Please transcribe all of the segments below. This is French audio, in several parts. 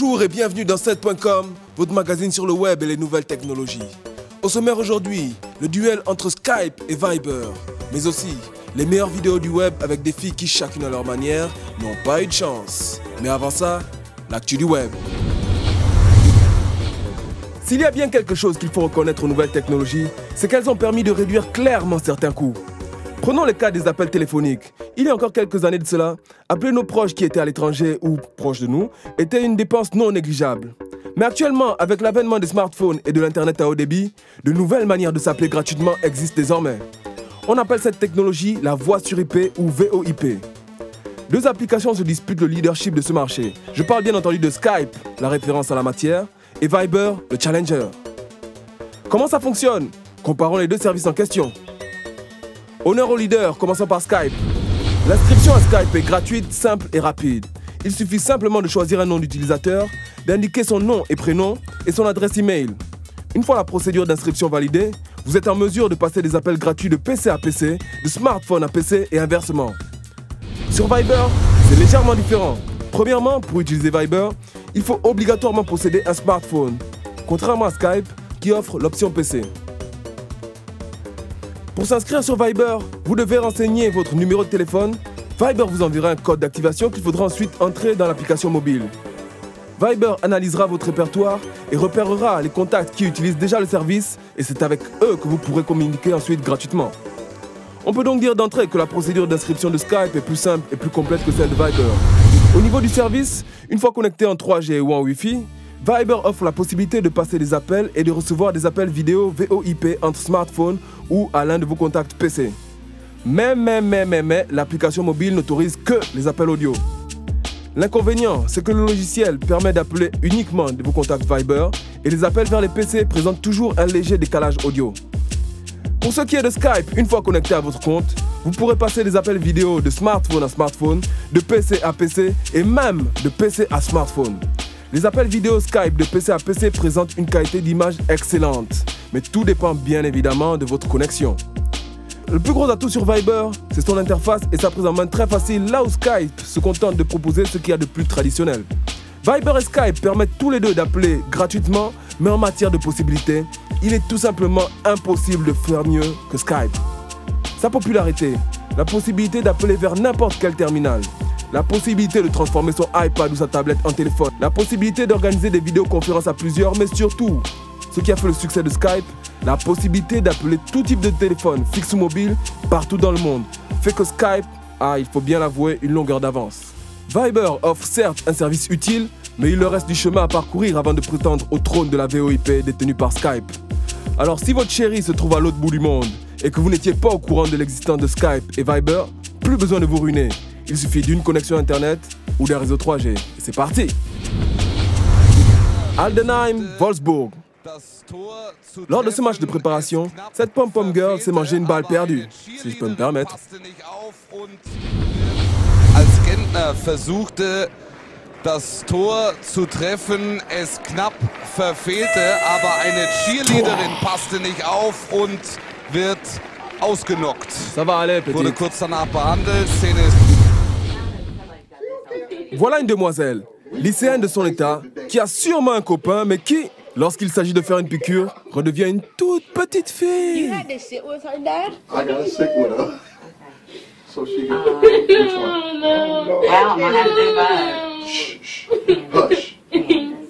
Bonjour et bienvenue dans 7.com, votre magazine sur le web et les nouvelles technologies. Au sommaire aujourd'hui, le duel entre Skype et Viber, mais aussi les meilleures vidéos du web avec des filles qui, chacune à leur manière, n'ont pas eu de chance. Mais avant ça, l'actu du web. S'il y a bien quelque chose qu'il faut reconnaître aux nouvelles technologies, c'est qu'elles ont permis de réduire clairement certains coûts. Prenons le cas des appels téléphoniques. Il y a encore quelques années de cela, appeler nos proches qui étaient à l'étranger ou proches de nous était une dépense non négligeable. Mais actuellement, avec l'avènement des smartphones et de l'Internet à haut débit, de nouvelles manières de s'appeler gratuitement existent désormais. On appelle cette technologie la voix sur IP ou VoIP. Deux applications se disputent le leadership de ce marché. Je parle bien entendu de Skype, la référence à la matière, et Viber, le challenger. Comment ça fonctionne? Comparons les deux services en question. Honneur au leader, commençons par Skype. L'inscription à Skype est gratuite, simple et rapide. Il suffit simplement de choisir un nom d'utilisateur, d'indiquer son nom et prénom et son adresse email. Une fois la procédure d'inscription validée, vous êtes en mesure de passer des appels gratuits de PC à PC, de smartphone à PC et inversement. Sur Viber, c'est légèrement différent. Premièrement, pour utiliser Viber, il faut obligatoirement posséder un smartphone, contrairement à Skype qui offre l'option PC. Pour s'inscrire sur Viber, vous devez renseigner votre numéro de téléphone. Viber vous enverra un code d'activation qu'il faudra ensuite entrer dans l'application mobile. Viber analysera votre répertoire et repérera les contacts qui utilisent déjà le service et c'est avec eux que vous pourrez communiquer ensuite gratuitement. On peut donc dire d'entrée que la procédure d'inscription de Skype est plus simple et plus complète que celle de Viber. Au niveau du service, une fois connecté en 3G ou en Wi-Fi, Viber offre la possibilité de passer des appels et de recevoir des appels vidéo VoIP entre smartphones ou à l'un de vos contacts PC. Mais, l'application mobile n'autorise que les appels audio. L'inconvénient, c'est que le logiciel permet d'appeler uniquement de vos contacts Viber et les appels vers les PC présentent toujours un léger décalage audio. Pour ce qui est de Skype, une fois connecté à votre compte, vous pourrez passer des appels vidéo de smartphone à smartphone, de PC à PC et même de PC à smartphone. Les appels vidéo Skype de PC à PC présentent une qualité d'image excellente, mais tout dépend bien évidemment de votre connexion. Le plus gros atout sur Viber, c'est son interface et sa prise en main très facile, là où Skype se contente de proposer ce qu'il y a de plus traditionnel. Viber et Skype permettent tous les deux d'appeler gratuitement, mais en matière de possibilités, il est tout simplement impossible de faire mieux que Skype. Sa popularité, la possibilité d'appeler vers n'importe quel terminal, la possibilité de transformer son iPad ou sa tablette en téléphone, la possibilité d'organiser des vidéoconférences à plusieurs, mais surtout, ce qui a fait le succès de Skype, la possibilité d'appeler tout type de téléphone, fixe ou mobile, partout dans le monde, fait que Skype a, il faut bien l'avouer, une longueur d'avance. Viber offre certes un service utile, mais il leur reste du chemin à parcourir avant de prétendre au trône de la VoIP détenue par Skype. Alors si votre chérie se trouve à l'autre bout du monde et que vous n'étiez pas au courant de l'existence de Skype et Viber, plus besoin de vous ruiner. Il suffit d'une connexion internet ou d'un réseau 3G. Et c'est parti! Aldenheim, Wolfsburg. Lors de ce match de préparation, cette pom-pom girl s'est mangé une balle perdue, si je peux me permettre. Als Gentner versuchte, das Tor zu treffen, es knapp verfehlte, aber eine Cheerleaderin passte nicht auf und wird ausgenockt. Ça va aller, petit. Wurde kurz danach behandelt. Szene ist... Voilà une demoiselle, lycéenne de son état, qui a sûrement un copain, mais qui, lorsqu'il s'agit de faire une piqûre, redevient une toute petite fille. You had to sit with her dad? I gotta stick with her. So she can. Which one? No. Well, I'm gonna have to do both. Shh. Hush.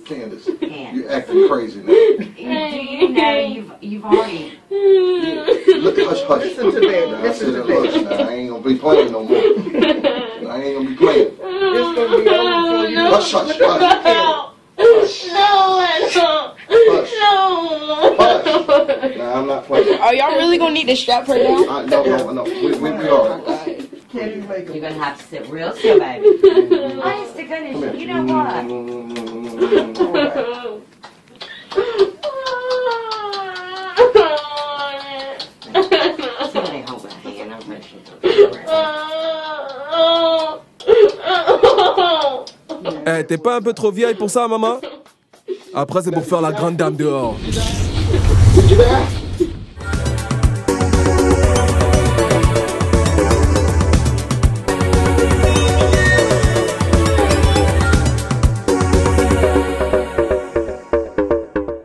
Candace, you acting crazy now. Do you know you've already... Look, hush. Listen to them. Now, I said hush. Now, I ain't gonna be playing no more. I ain't gonna be playing. It's gonna be over for you. Hush. Hush. No, no. Hush. Nah, I'm not playing. Are y'all really gonna need to strap her down? No. We are. You're gonna have to sit real still, baby. Honest to goodness, you know what? Somebody hold my hand. I'm ready to Eh, t'es pas un peu trop vieille pour ça, maman? Après, c'est pour faire la grande dame dehors. Did you hear that?